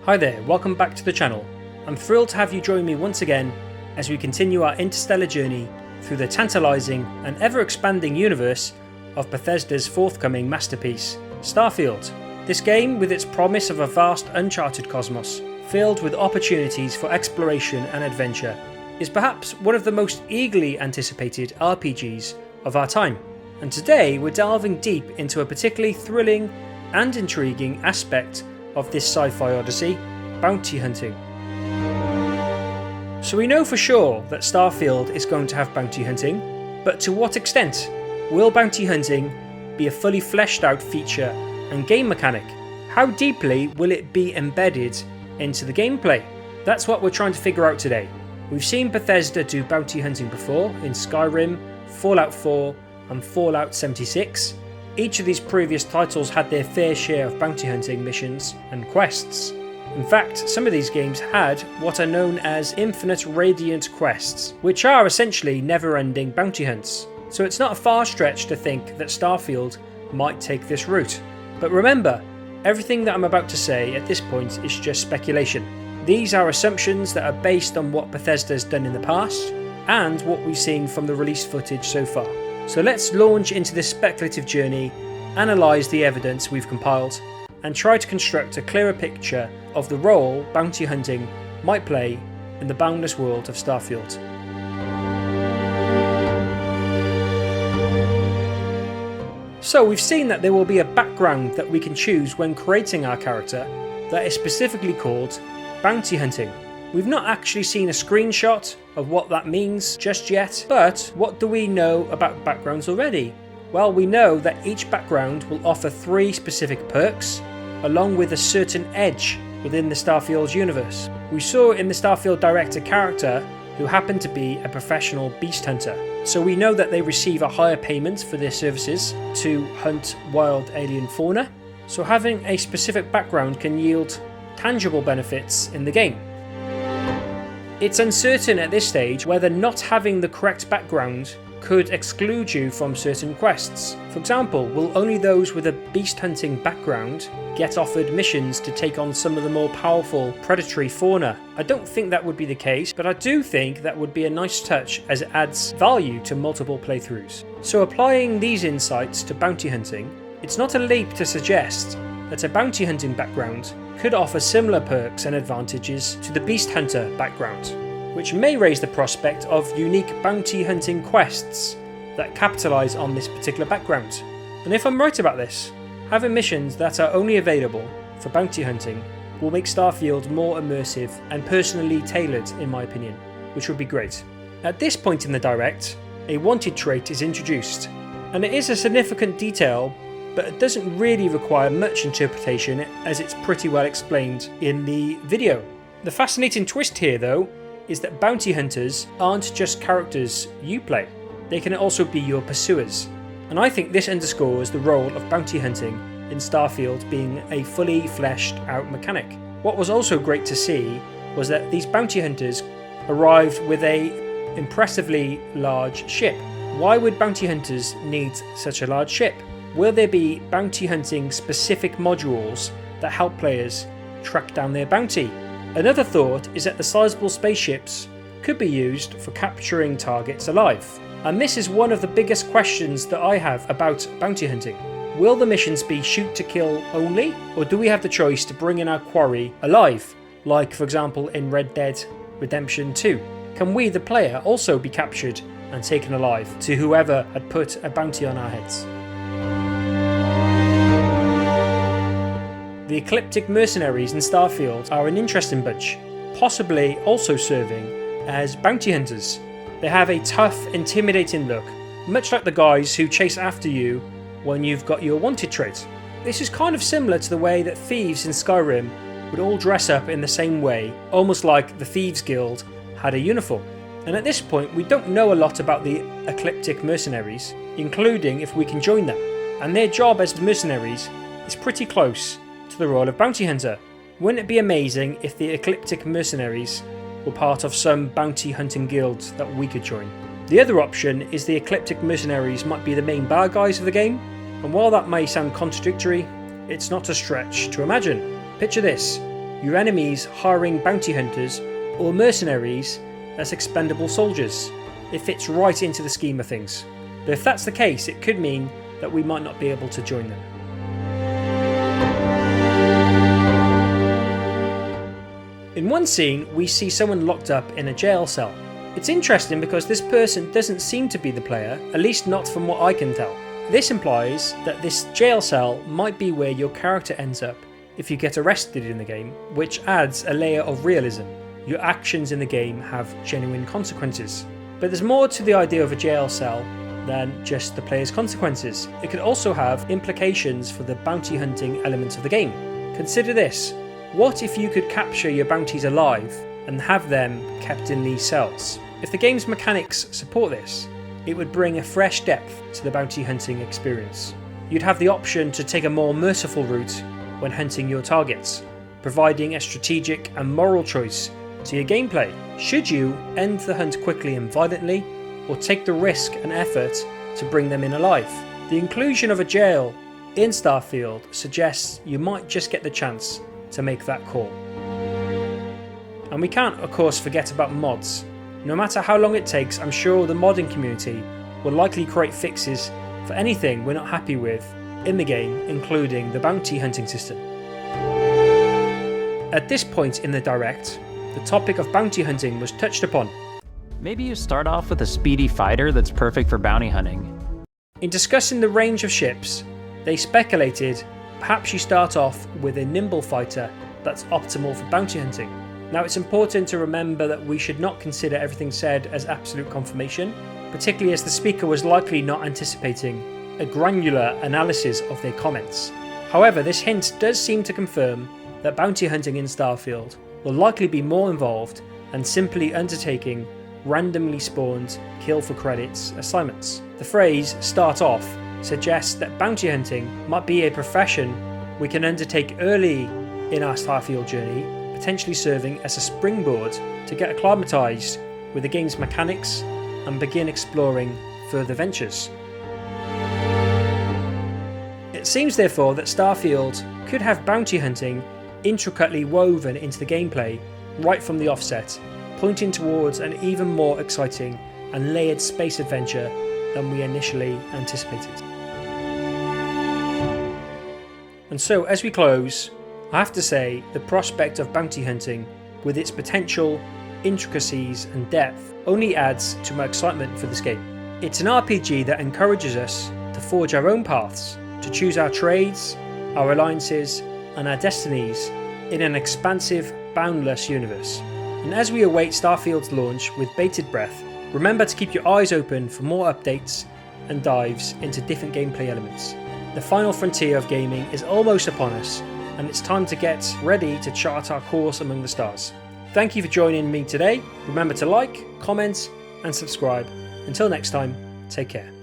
Hi there, welcome back to the channel. I'm thrilled to have you join me once again as we continue our interstellar journey through the tantalizing and ever-expanding universe of Bethesda's forthcoming masterpiece, Starfield. This game, with its promise of a vast uncharted cosmos, filled with opportunities for exploration and adventure, is perhaps one of the most eagerly anticipated RPGs of our time. And today we're delving deep into a particularly thrilling and intriguing aspect of this sci-fi odyssey, bounty hunting. So we know for sure that Starfield is going to have bounty hunting, but to what extent? Will bounty hunting be a fully fleshed out feature and game mechanic? How deeply will it be embedded into the gameplay? That's what we're trying to figure out today. We've seen Bethesda do bounty hunting before in Skyrim, Fallout 4 and Fallout 76. Each of these previous titles had their fair share of bounty hunting missions and quests. In fact, some of these games had what are known as infinite radiant quests, which are essentially never-ending bounty hunts. So it's not a far stretch to think that Starfield might take this route. But remember, everything that I'm about to say at this point is just speculation. These are assumptions that are based on what Bethesda has done in the past and what we've seen from the released footage so far. So let's launch into this speculative journey, analyse the evidence we've compiled, and try to construct a clearer picture of the role bounty hunting might play in the boundless world of Starfield. So we've seen that there will be a background that we can choose when creating our character that is specifically called bounty hunting. We've not actually seen a screenshot of what that means just yet, but what do we know about backgrounds already? Well, we know that each background will offer 3 specific perks, along with a certain edge within the Starfield universe. We saw in the Starfield Direct a character who happened to be a professional beast hunter, so we know that they receive a higher payment for their services to hunt wild alien fauna, so having a specific background can yield tangible benefits in the game. It's uncertain at this stage whether not having the correct background could exclude you from certain quests. For example, will only those with a beast hunting background get offered missions to take on some of the more powerful predatory fauna? I don't think that would be the case, but I do think that would be a nice touch as it adds value to multiple playthroughs. So applying these insights to bounty hunting, it's not a leap to suggest that a bounty hunting background could offer similar perks and advantages to the beast hunter background, which may raise the prospect of unique bounty hunting quests that capitalise on this particular background. And if I'm right about this, having missions that are only available for bounty hunting will make Starfield more immersive and personally tailored, in my opinion, which would be great. At this point in the Direct, a wanted trait is introduced, and it is a significant detail, but it doesn't really require much interpretation as it's pretty well explained in the video. The fascinating twist here, though, is that bounty hunters aren't just characters you play, they can also be your pursuers. And I think this underscores the role of bounty hunting in Starfield being a fully fleshed out mechanic. What was also great to see was that these bounty hunters arrived with a impressively large ship. Why would bounty hunters need such a large ship? Will there be bounty hunting specific modules that help players track down their bounty? Another thought is that the sizable spaceships could be used for capturing targets alive. And this is one of the biggest questions that I have about bounty hunting. Will the missions be shoot to kill only, or do we have the choice to bring in our quarry alive, like for example in Red Dead Redemption 2? Can we, the player, also be captured and taken alive to whoever had put a bounty on our heads? The Ecliptic Mercenaries in Starfield are an interesting bunch, possibly also serving as bounty hunters. They have a tough, intimidating look, much like the guys who chase after you when you've got your wanted trait. This is kind of similar to the way that thieves in Skyrim would all dress up in the same way, almost like the Thieves Guild had a uniform. And at this point we don't know a lot about the Ecliptic Mercenaries, including if we can join them. And their job as mercenaries is pretty close to the role of bounty hunter. Wouldn't it be amazing if the Ecliptic Mercenaries were part of some bounty hunting guilds that we could join? The other option is the Ecliptic Mercenaries might be the main bad guys of the game, and while that may sound contradictory, it's not a stretch to imagine. Picture this: your enemies hiring bounty hunters or mercenaries as expendable soldiers. It fits right into the scheme of things. But if that's the case, it could mean that we might not be able to join them. In one scene, we see someone locked up in a jail cell. It's interesting because this person doesn't seem to be the player, at least not from what I can tell. This implies that this jail cell might be where your character ends up if you get arrested in the game, which adds a layer of realism. Your actions in the game have genuine consequences. But there's more to the idea of a jail cell than just the player's consequences. It could also have implications for the bounty hunting elements of the game. Consider this. What if you could capture your bounties alive and have them kept in these cells? If the game's mechanics support this, it would bring a fresh depth to the bounty hunting experience. You'd have the option to take a more merciful route when hunting your targets, providing a strategic and moral choice to your gameplay. Should you end the hunt quickly and violently, or take the risk and effort to bring them in alive? The inclusion of a jail in Starfield suggests you might just get the chance to make that call. And we can't, of course, forget about mods. No matter how long it takes, I'm sure the modding community will likely create fixes for anything we're not happy with in the game, including the bounty hunting system. At this point in the Direct, the topic of bounty hunting was touched upon. Maybe you start off with a speedy fighter that's perfect for bounty hunting. In discussing the range of ships, they speculated perhaps you start off with a nimble fighter that's optimal for bounty hunting. Now, it's important to remember that we should not consider everything said as absolute confirmation, particularly as the speaker was likely not anticipating a granular analysis of their comments. However, this hint does seem to confirm that bounty hunting in Starfield will likely be more involved than simply undertaking randomly spawned kill for credits assignments. The phrase "start off" suggests that bounty hunting might be a profession we can undertake early in our Starfield journey, potentially serving as a springboard to get acclimatized with the game's mechanics and begin exploring further ventures. It seems therefore that Starfield could have bounty hunting intricately woven into the gameplay right from the offset, pointing towards an even more exciting and layered space adventure than we initially anticipated. And so, as we close, I have to say the prospect of bounty hunting, with its potential, intricacies and depth, only adds to my excitement for this game. It's an RPG that encourages us to forge our own paths, to choose our trades, our alliances and our destinies in an expansive, boundless universe. And as we await Starfield's launch with bated breath, remember to keep your eyes open for more updates and dives into different gameplay elements. The final frontier of gaming is almost upon us, and it's time to get ready to chart our course among the stars. Thank you for joining me today. Remember to like, comment and subscribe. Until next time, take care.